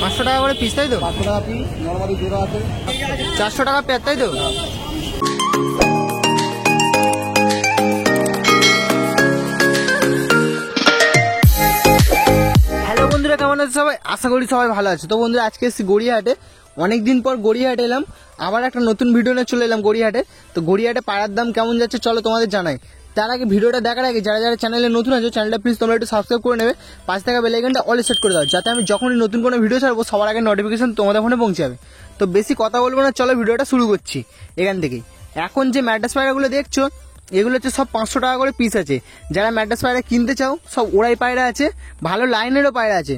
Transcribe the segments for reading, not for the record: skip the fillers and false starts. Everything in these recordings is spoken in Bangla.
500 টাকা করে পিস, তাই তো? 500 টাকা পিস, নরমালি জোড়া আছে 400 টাকা পেয়ার, তাই তো? হ্যালো বন্ধুরা, কেমন আছে সবাই? আশা করি সবাই ভালো আছে। তো বন্ধুরা, আজকে এসেছি গড়িয়াহাটে। অনেকদিন পর গড়িয়াহাটে এলাম, আবার একটা নতুন ভিডিও নিয়ে চলে এলাম গড়িয়াহাটে। তো গড়িয়াহাটে পায়রার দাম কেমন যাচ্ছে চলো তোমাদের জানাই। তার আগে ভিডিওটা দেখার আগে যারা যারা চ্যানেলে নতুন আছে, চ্যানেলটা প্লিজ তোমরা একটু সাবস্ক্রাইব করে নেবে, পাশে থাকা বেল আইকনটা অল সেট করে দাও, যাতে আমি যখনই নতুন কোনো ভিডিও ছাড়বো সবার আগে নোটিফিকেশন তোমাদের ফোনে পৌঁছে যাবে। তো বেশি কথা বলবো না, চলো ভিডিওটা শুরু করছি এখান থেকেই। এখন যে ম্যাড্রাস পায়রাগুলো দেখছো, এগুলো হচ্ছে সব 500 টাকা করে পিস আছে। যারা ম্যাড্রাস পায়রা কিনতে চাও, সব ওড়াই পায়রা আছে, ভালো লাইনেরও পায়রা আছে।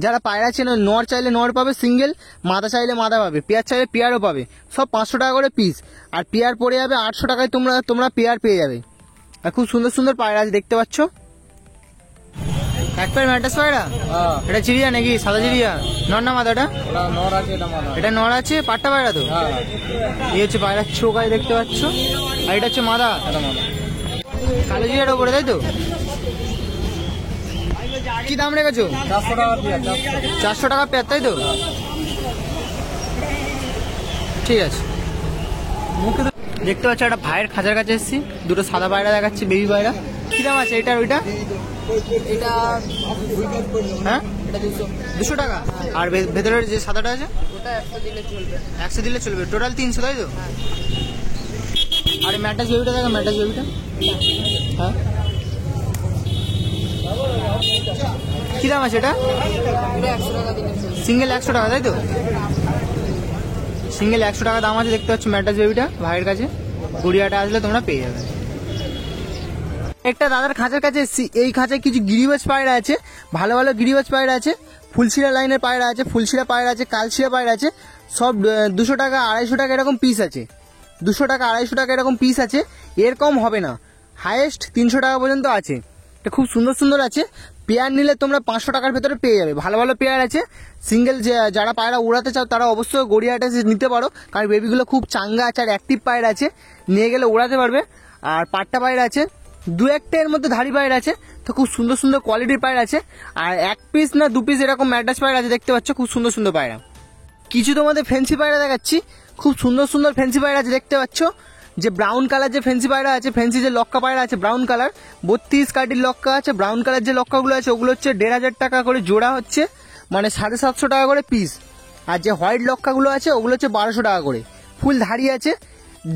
যারা পায়রা চেনে, নর চাইলে নর পাবে সিঙ্গেল, মাদা চাইলে মাদা পাবে, পেয়ার চাইলে পেয়ারও পাবে। সব 500 টাকা করে পিস, আর পেয়ার পড়ে যাবে 800 টাকায়। তোমরা পেয়ার পেয়ে যাবে। আর খুব সুন্দর সুন্দর পায়রা আছে, দেখতে পাচ্ছ। এক পেয়ার ম্যাড্রাস পায়রা, এটা চিড়িয়া নাকি সাদা চিড়িয়া? নর না মাদাটা? নর আছে, এটা মাদা। এটা নর আছে, পাট্টা পায়রা তো। এই হচ্ছে পায়রার চোখ আছে, দেখতে পাচ্ছ। আর এটা হচ্ছে মাদা, কালো জিরার ওপরে, তাই তো? কি দাম রেখেছো? 400 টাকা পেয়ার। 400 টাকা পেয়ার, তাই তো? ঠিক আছে। দেখতে পাচ্ছ একটা ভাইয়ের খাঁচার কাছে এসেছি, দুটো সাদা পায়রা দেখাচ্ছি, বেবি পায়রা। কি দাম আছে এটার ওইটা? এটা হ্যাঁ, এটা 200 টাকা। আর ভেতরের যে সাদাটা আছে ওটা 100 দিলে চলবে। 100 দিলে চলবে। টোটাল 300, তাই তো? আর ম্যাটাস বেবিটা দেখা, ম্যাটাস বেবিটা। হ্যাঁ, কি দাম আছে এটা? এটা 100 টাকা দিলে চলবে। সিঙ্গেল 100 টাকা, তাই তো? সিঙ্গেল 100 টাকা দাম আছে, দেখতে পাচ্ছ ম্যাটাস বেবিটা ভাইয়ের কাছে। গড়িয়াটা আসলে তোমরা পেয়ে যাবে। একটা দাদার খাঁচার কাছে এসেছি, এই খাঁচায় কিছু গিরিবাজ পায়রা আছে, ভালো ভালো গিরিবাজ পায়রা আছে, ফুলশিরা লাইনের পায়রা আছে, ফুলশিরা পায়রা আছে, কালশিরা পায়রা আছে। সব 200 টাকা 250 টাকা এরকম পিস আছে। 200 টাকা 250 টাকা এরকম পিস আছে, এর কম হবে না। হাইয়েস্ট 300 টাকা পর্যন্ত আছে। এটা খুব সুন্দর সুন্দর আছে। পেয়ার নিলে তোমরা 500 টাকার ভেতরে পেয়ে যাবে। ভালো ভালো পেয়ার আছে। সিঙ্গেল যারা পায়রা উড়াতে চাও তারা অবশ্যই গড়িয়াহাটে নিতে পারো, কারণ বেবিগুলো খুব চাঙ্গা আছে আর অ্যাক্টিভ পায়রা আছে, নিয়ে গেলে উড়াতে পারবে। আর পাট্টা পায়রা আছে, দু একটা এর মধ্যে ধাড়ি পায়রা আছে। তো খুব সুন্দর সুন্দর কোয়ালিটির পায়রা আছে। আর 1 পিস না 2 পিস এরকম ম্যাড্রাস পায়রা আছে, দেখতে পাচ্ছ। খুব সুন্দর সুন্দর পায়রা। কিছু তোমাদের ফেন্সি পায়রা দেখাচ্ছি, খুব সুন্দর সুন্দর ফেন্সি পায়রা আছে, দেখতে পাচ্ছ। যে ব্রাউন কালার যে ফেন্সি পায়রা আছে, ফেন্সি যে লক্কা পায়রা আছে ব্রাউন কালার, 32 কাটির লক্কা আছে। ব্রাউন কালার যে লক্কাগুলো আছে ওগুলো হচ্ছে 1500 টাকা করে জোড়া হচ্ছে, মানে 750 টাকা করে পিস। আর যে হোয়াইট লক্কাগুলো আছে ওগুলো হচ্ছে 1200 টাকা করে। ফুল ধাড়ি আছে,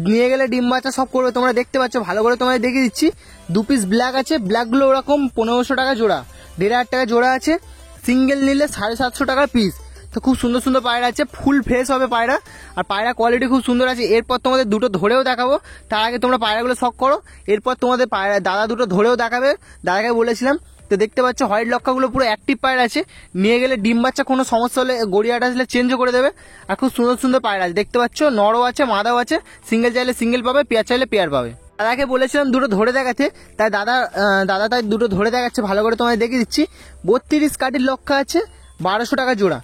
নিয়ে গেলে ডিম বাচ্চা সব করবে। তোমরা দেখতে পাচ্ছ, ভালো করে তোমাদের দেখিয়ে দিচ্ছি। 2 পিস ব্ল্যাক আছে, ব্ল্যাকগুলো ওরকম 1500 টাকা জোড়া, 1500 টাকা জোড়া আছে। সিঙ্গেল নিলে 750 টাকা পিস। তো খুব সুন্দর সুন্দর পায়রা আছে, ফুল ফ্রেশ হবে পায়রা, আর পায়রা কোয়ালিটি খুব সুন্দর আছে। এরপর তোমাদের দুটো ধরেও দেখাবো, তার আগে তোমরা পায়রাগুলো শখ করো। এরপর তোমাদের পায়রা দাদা দুটো ধরেও দেখাবে, দাদাকে বলেছিলাম। তো দেখতে পাচ্ছ হোয়াইট লক্কাগুলো পুরো অ্যাক্টিভ পায়রা আছে, নিয়ে গেলে ডিম বাচ্চা কোনো সমস্যা হলে গড়িয়াটা আসলে চেঞ্জও করে দেবে। আর খুব সুন্দর সুন্দর পায়রা আছে, দেখতে পাচ্ছ। নরও আছে, মাদাও আছে। সিঙ্গেল চাইলে সিঙ্গেল পাবে, পেয়ার চাইলে পেয়ার পাবে। দাদাকে বলেছিলাম দুটো ধরে দেখাতে, তাই দাদা তাই দুটো ধরে দেখাচ্ছে। ভালো করে তোমাদের দেখিয়ে দিচ্ছি। 32 কাটির লক্কা আছে, 1200 টাকা জোড়া,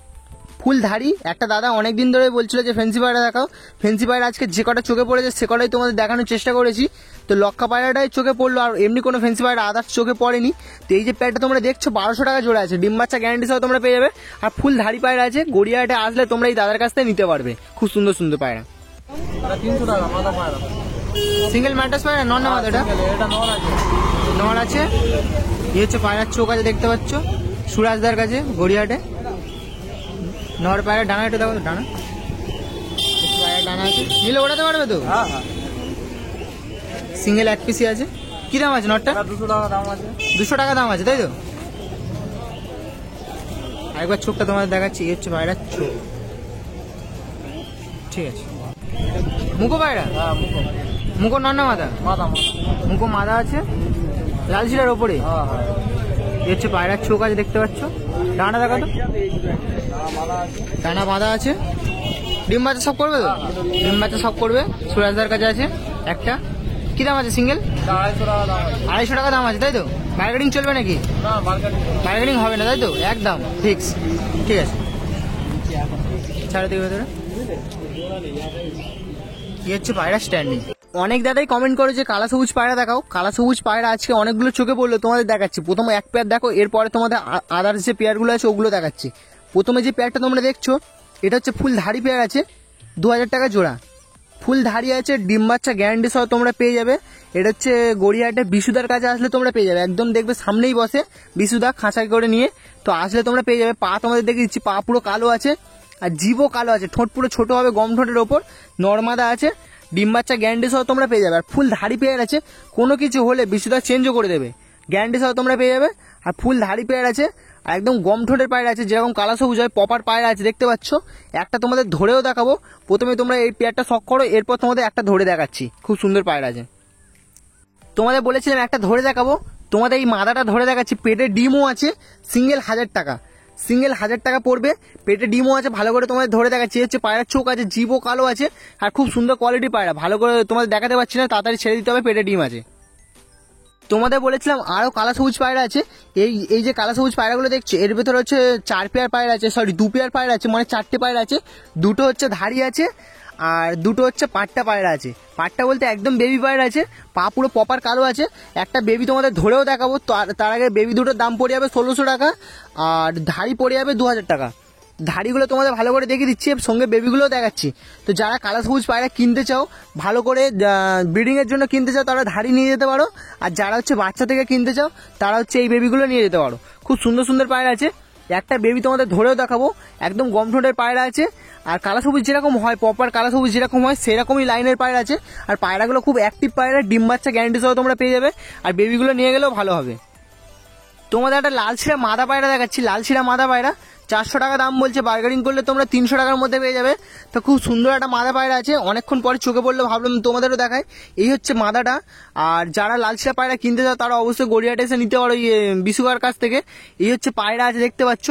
ফুল ধাড়ি। একটা দাদা অনেকদিন ধরে বলছিল যে ফেন্সি পায়রা দেখাও। ফেন্সি পায়রা আজকে যে কটা চোখে পড়েছে সে কটাই তোমাদের দেখানোর চেষ্টা করেছি। তো লক্কা পায়রাটাই চোখে পড়লো, আর এমনি কোনো ফেন্সি পায়রা আদার্স চোখে পড়েনি। তো এই যে প্যাডটা তোমরা দেখছো 1200 টাকা জোড়া আছে, ডিম বাচ্চা গ্যারান্টি সহ তোমরা পেয়ে যাবে। আর ফুল ধাড়ি পায়রা আছে, গড়িয়াহাটে আসলে তোমরা এই দাদার কাছ থেকে নিতে পারবে। খুব সুন্দর সুন্দর পায়রা। 300 টাকা মাদা পায়রা। সিঙ্গেল ম্যাড্রাস পায়রা, নর না মাদা? এটা এটা নর আছে, নর আছে। এই হচ্ছে পায়রার চোখ আছে, দেখতে পাচ্ছ, সুরাজদার কাছে গড়িয়াহাটে। নর পায়রা ডানা একটু দেখো, ডানা পায়রা ডানা আছে, নিলে ওড়াতে পারবে তো? হ্যাঁ হ্যাঁ। সিঙ্গেল 1 পিসি আছে। কি দাম আছে নটটা? 200 টাকা দাম আছে। 200 টাকা দাম আছে, তাই তো? আরেকবার চোখটা তোমাদের দেখাচ্ছি। এই হচ্ছে পায়রার চোখ, ঠিক আছে। মুখো পায়রা, হ্যাঁ মুখো মুখো নর না মাদা? মাদা। মুখো মাদা আছে, লাল শিলার ওপরে। হ্যাঁ হ্যাঁ। এই হচ্ছে পায়রার চোখ আছে, দেখতে পাচ্ছ। ডানা দেখা তো, মাদা আছে। ডানা বাঁধা আছে। ডিম বাচ্চা সব করবে তো? ডিম বাচ্চা সব করবে। সুরাজদার কাছে আছে একটা। কি দাম আছে সিঙ্গেল? 250 টাকা দাম আছে। 250 টাকা দাম আছে, তাই তো? বার্গেনিং চলবে নাকি? না মার্কেট বার্গেনিং হবে না, তাই তো? একদম ফিক্স, ঠিক আছে। ছাড়ে দিবে ভেতরে। কি হচ্ছে পায়রা স্ট্যান্ডিং। অনেক দাদাই কমেন্ট করে যে কালা সবুজ পায়রা দেখাও। কালা সবুজ পায়রা আজকে অনেকগুলো চোখে পড়লো, তোমাদের দেখাচ্ছি। প্রথমে 1 পেয়ার দেখো, এরপরে তোমাদের আদার্স যে পেয়ারগুলো আছে ওগুলো দেখাচ্ছি। প্রথমে যে পেয়ারটা তোমরা দেখছো এটা হচ্ছে ফুল ধাড়ি পেয়ার আছে, 2000 টাকা জোড়া। ফুল ধাড়ি আছে, ডিম বাচ্চা গ্যারান্টি সহ তোমরা পেয়ে যাবে। এটা হচ্ছে গড়িয়াহাটে বিশুদার কাছে আসলে তোমরা পেয়ে যাবে, একদম দেখবে সামনেই বসে বিশুদা খাঁচাই করে নিয়ে, তো আসলে তোমরা পেয়ে যাবে। পা তোমাদের দেখে দিচ্ছি, পা পুরো কালো আছে আর জিভও কালো আছে, ঠোঁট পুরো ছোট হবে গম ঠোঁটের ওপর, নর্মাদা আছে, ডিম বাচ্চা গ্যারান্টি সহ তোমরা পেয়ে যাবে। আর ফুল ধাড়ি পেয়ার আছে, কোনো কিছু হলে বিশুদা চেঞ্জও করে দেবে, গ্যারান্টি সহ তোমরা পেয়ে যাবে। আর ফুল ধাড়ি পেয়ার আছে, আর একদম গম ঠোঁটের পায়রা আছে, যেরকম কালা সবুজ হয় পপার পায়রা আছে, দেখতে পাচ্ছ। একটা তোমাদের ধরেও দেখাবো, প্রথমে তোমরা এই পেয়ারটা শখ করো, এরপর তোমাদের একটা ধরে দেখাচ্ছি, খুব সুন্দর পায়রা আছে। তোমাদের বলেছিলাম একটা ধরে দেখাবো, তোমাদের এই মাদাটা ধরে দেখাচ্ছি। পেটে ডিমও আছে, সিঙ্গেল 1000 টাকা, সিঙ্গেল 1000 টাকা পড়বে। পেটে ডিমও আছে, ভালো করে তোমাদের ধরে দেখাচ্ছি। হচ্ছে পায়রার চোখ আছে, জিভও কালো আছে, আর খুব সুন্দর কোয়ালিটি পায়রা। ভালো করে তোমাদের দেখাতে পারছি না, তাড়াতাড়ি ছেড়ে দিতে হবে, পেটে ডিম আছে। তোমাদের বলেছিলাম আরও কালা সবুজ পায়রা আছে। এই যে কালা সবুজ পায়রাগুলো দেখছো, এর ভেতরে হচ্ছে 4 পেয়ার পায়রা আছে, সরি 2 পেয়ার পায়রা আছে, মানে 4টে পায়রা আছে। দুটো হচ্ছে ধাড়ি আছে আর দুটো হচ্ছে পাট্টা পায়রা আছে। পাট্টা বলতে একদম বেবি পায়রা আছে, পা পুরো পপার কালো আছে। একটা বেবি তোমাদের ধরেও দেখাবো, তার আগে বেবি দুটোর দাম পড়ে যাবে 1600 টাকা, আর ধাড়ি পড়ে যাবে 2000 টাকা। ধাড়িগুলো তোমাদের ভালো করে দেখিয়ে দিচ্ছি, সঙ্গে বেবিগুলোও দেখাচ্ছি। তো যারা কালা সবুজ পায়রা কিনতে চাও, ভালো করে ব্রিডিংয়ের জন্য কিনতে চাও, তারা ধাড়ি নিয়ে যেতে পারো। আর যারা হচ্ছে বাচ্চা থেকে কিনতে চাও, তারা হচ্ছে এই বেবিগুলো নিয়ে যেতে পারো। খুব সুন্দর সুন্দর পায়রা আছে। একটা বেবি তোমাদের ধরেও দেখাবো, একদম গম ঠোঁটের পায়রা আছে। আর কালা সবুজ যেরকম হয়, প্রপার কালা সবুজ যেরকম হয়, সেরকমই লাইনের পায়রা আছে। আর পায়রাগুলো খুব অ্যাক্টিভ পায়রা, ডিম বাচ্চা গ্যারান্টি সহ তোমরা পেয়ে যাবে। আর বেবিগুলো নিয়ে গেলেও ভালো হবে। তোমাদের একটা লাল শিরা মাদা পায়রা দেখাচ্ছি, লাল শিরা মাদা পায়রা 400 টাকা দাম বলছে, বার্গেনিং করলে তোমরা 300 টাকার মধ্যে পেয়ে যাবে। তো খুব সুন্দর একটা মাদা পায়রা আছে, অনেকক্ষণ পরে চোখে পড়লো, ভাবলাম তোমাদেরও দেখায়। এই হচ্ছে মাদাটা। আর যারা লাল শিরা পায়রা কিনতে চাও, তারা অবশ্যই গড়িয়াহাটে এসে নিতে পারো বিশুকার কাছ থেকে। এই হচ্ছে পায়রা আছে, দেখতে পাচ্ছ।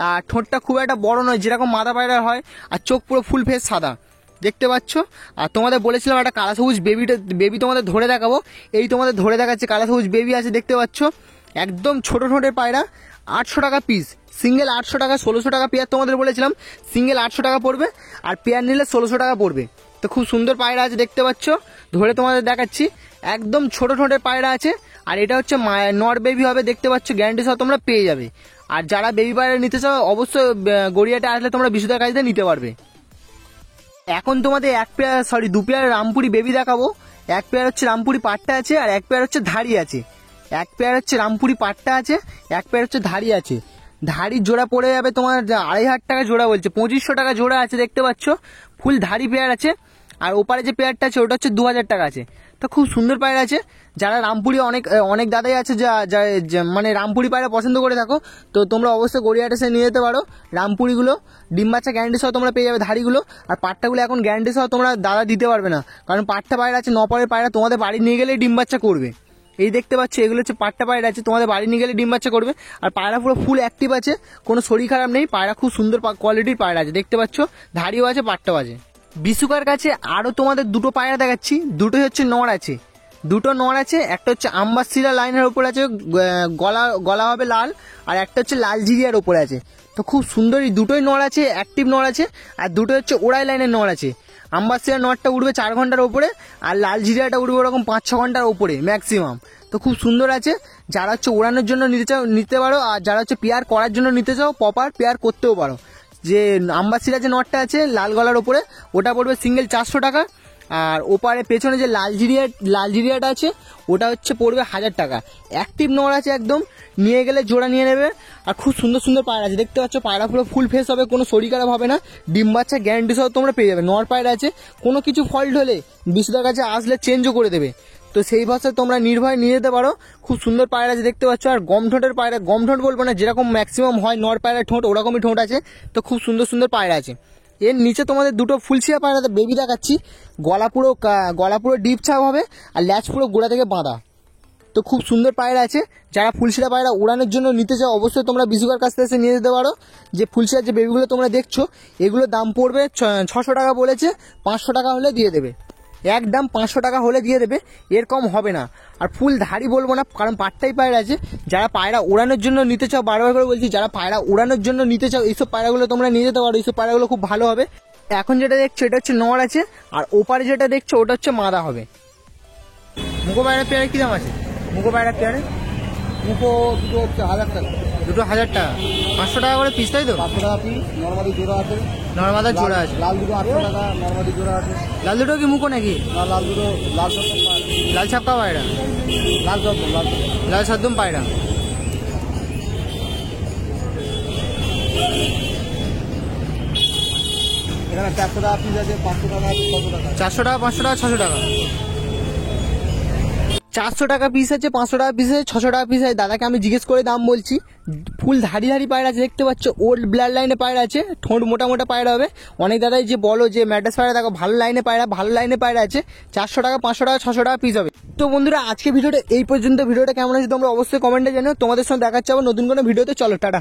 আর ঠোঁটটা খুব একটা বড় নয়, যেরকম মাদা পায়রা হয়। আর চোখ পুরো ফুল ফেস সাদা, দেখতে পাচ্ছ। আর তোমাদের বলেছিলাম একটা কালা সবুজ বেবি তোমাদের ধরে দেখাবো। এই তোমাদের ধরে দেখাচ্ছে, কালা সবুজ বেবি আছে, দেখতে পাচ্ছ। একদম ছোট ঠোঁটের পায়রা, 800 টাকা পিস, সিঙ্গেল 800 টাকা। 1600 টাকা পেয়ার তোমাদের বলেছিলাম, সিঙ্গেল 800 টাকা পড়বে, আর পেয়ার নিলে 1600 টাকা পড়বে। তো খুব সুন্দর পায়রা আছে, দেখতে পাচ্ছ। ধরে তোমাদের দেখাচ্ছি, একদম ছোট ঠোঁটের পায়রা আছে। আর এটা হচ্ছে নর বেবি হবে, দেখতে পাচ্ছ, গ্যারান্টি সহ তোমরা পেয়ে যাবে। আর যারা বেবি পায়রা নিতে চাও, অবশ্যই গড়িয়াহাটে আসলে তোমরা বিশুদার কাছে নিতে পারবে। এখন তোমাদের 2 পেয়ার রামপুরি বেবি দেখাবো। 1 পেয়ার হচ্ছে রামপুরি পাট্টা আছে, আর 1 পেয়ার হচ্ছে ধাড়ি আছে। 1 পেয়ার হচ্ছে রামপুরি পাট্টা আছে, 1 পেয়ার হচ্ছে ধাড়ি আছে। ধাড়ির জোড়া পড়ে যাবে তোমার 2500 টাকা জোড়া বলছে, 2500 টাকা জোড়া আছে, দেখতে পাচ্ছ। ফুল ধাড়ি পেয়ার আছে। আর ওপারে যে পেয়ারটা আছে, ওটা হচ্ছে 2000 টাকা আছে। তো খুব সুন্দর পায়রা আছে। যারা রামপুরি অনেক দাদাই আছে মানে রামপুরি পায়রা পছন্দ করে থাকো, তো তোমরা অবশ্যই গড়িয়াহাটে এসে নিয়ে যেতে পারো। রামপুরিগুলো ডিম বাচ্চা গ্যারান্টি সহ তোমরা পেয়ে যাবে, ধাড়িগুলো। আর পাট্টাগুলো এখন গ্যারান্টি সহ তোমরা দাদা দিতে পারবে না, কারণ পাট্টা পায়রা আছে, 9 পরের পায়রা, তোমাদের বাড়ি নিয়ে গেলেই ডিম বাচ্চা করবে। এই দেখতে পাচ্ছ, এগুলো হচ্ছে পাট্টা পায়রা আছে, তোমাদের বাড়ি নিয়ে গেলে ডিম বাচ্চা করবে। আর পায়রা পুরো ফুল অ্যাক্টিভ আছে, কোনো শরীর খারাপ নেই। পায়রা খুব সুন্দর কোয়ালিটির পায়রা আছে, দেখতে পাচ্ছ। ধাড়িও আছে, পাট্টাও আছে। বিশুকার কাছে আরও তোমাদের দুটো পায়রা দেখাচ্ছি, দুটোই হচ্ছে নর আছে, দুটো নর আছে। একটা হচ্ছে আম্বাসিরা লাইনের ওপর আছে, গলা হবে লাল, আর একটা হচ্ছে লাল জিরিয়ার ওপরে আছে। তো খুব সুন্দর, এই দুটোই নর আছে, অ্যাক্টিভ নর আছে। আর দুটো হচ্ছে ওড়াই লাইনের নর আছে। আম্বাসিরা নরটা উঠবে 4 ঘন্টার ওপরে, আর লাল জিরিয়াটা উঠবে ওরকম 5-6 ঘন্টার ওপরে ম্যাক্সিমাম। তো খুব সুন্দর আছে। যারা হচ্ছে ওড়ানোর জন্য নিতে পারো, আর যারা হচ্ছে পেয়ার করার জন্য নিতে চাও, প্রপার পেয়ার করতেও পারো। যে আম্বাসিরা যে নটটা আছে লাল গলার ওপরে, ওটা পড়বে সিঙ্গেল 400 টাকা। আর ওপারে পেছনে যে লাল জিরিয়াটা আছে, ওটা হচ্ছে পড়বে 1000 টাকা। অ্যাক্টিভ নর আছে, একদম নিয়ে গেলে জোড়া নিয়ে নেবে। আর খুব সুন্দর সুন্দর পায়রা আছে, দেখতে পাচ্ছ। পায়রা পুরো ফুল ফেস হবে, কোনো শরীর খারাপ হবে না, ডিম বাচ্চা গ্যারান্টি সহ তোমরা পেয়ে যাবে। নর পায়রা আছে, কোনো কিছু ফল্ট হলে বিশুদার কাছে আসলে চেঞ্জও করে দেবে। তো সেই ভাষায় তোমরা নির্ভয় নিয়ে যেতে পারো। খুব সুন্দর পায়রা আছে, দেখতে পাচ্ছ। আর গম ঠোঁটের পায়রা, গম ঠোঁট বলবো না, যেরকম ম্যাক্সিমাম হয় নর পায়রা ঠোঁট, ওরকমই ঠোঁট আছে। তো খুব সুন্দর সুন্দর পায়রা আছে। এর নিচে তোমাদের দুটো ফুলশিয়া পায়রাতে বেবি দেখাচ্ছি। গলা পুরো ডিপ ছাপ হবে, আর ল্যাচ পুরো গোড়া থেকে বাঁধা। তো খুব সুন্দর পায়রা আছে। যারা ফুলশিরা পায়রা উড়ানোর জন্য নিতে চাও, অবশ্যই তোমরা বিশুকার কাছ থেকে এসে নিয়ে যেতে পারো। যে ফুলশিয়ার যে বেবিগুলো তোমরা দেখছো, এগুলো দাম পড়বে 600 টাকা বলেছে, 500 টাকা হলে দিয়ে দেবে। একদম 500 টাকা হলে দিয়ে দেবে, এর কম হবে না। আর ফুল ধাড়ি বলবো না, কারণ পাট্টাই পায়রা আছে। যারা পায়রা উড়ানোর জন্য নিতে চাও, বারবার করে বলছি, যারা পায়রা উড়ানোর জন্য নিতে চাও, এইসব পায়রাগুলো তোমরা নিয়ে যেতে পারো। এইসব পায়রাগুলো খুব ভালো হবে। এখন যেটা দেখছো, এটা হচ্ছে নর আছে, আর ওপারে যেটা দেখছো, ওটা হচ্ছে মাদা হবে। মুখো পায়রা পেয়ারে কি দাম আছে? মুখো পায়রা পেয়ারে মুখো দুটো হচ্ছে 1000 টাকা। দুটো 1000 টাকা, 500 টাকা করে পিস, তাই তো? 500 টাকা পিস। নর্মালি জোড়া আছে। নর্মাদার জোড়া আছে। লাল দুটো 800 টাকা, নর্মালি জোড়া আছে। লাল দুটো কি মুখো নাকি? না, লাল দুটো লাল সত্তম পায়রা। লাল ছাপকা পায়রা, লাল সত্তম, লাল সত্তম। লাল সাদ্দম পায়রা। এখানে 400 টাকা পিস আছে, 500 টাকা আছে, 600 টাকা। 400 টাকা, 500 টাকা, 600 টাকা। 400 টাকা পিস আছে, 500 টাকা পিস আছে, 600 টাকা পিস আছে। দাদাকে আমি জিজ্ঞেস করে দাম বলছি। ফুল ধাড়ি ধাড়ি পায়রা আছে, দেখতে পাচ্ছ। ওল্ড ব্লাড লাইনে পায়রা আছে, ঠোঁট মোটা মোটা পায়রা হবে। অনেক দাদাই যে বলো যে ম্যাড্রাস পায়রা, দেখো ভালো লাইনে পায়রা, ভালো লাইনে পায়রা আছে। 400 টাকা, 500 টাকা, 600 টাকা পিস হবে। তো বন্ধুরা, আজকে ভিডিওটা এই পর্যন্ত। ভিডিওটা কেমন আছে তোমরা অবশ্যই কমেন্টে জানিও। তোমাদের সঙ্গে দেখাচ্ছে আবার নতুন কোনো ভিডিওতে। চলো, টাটা।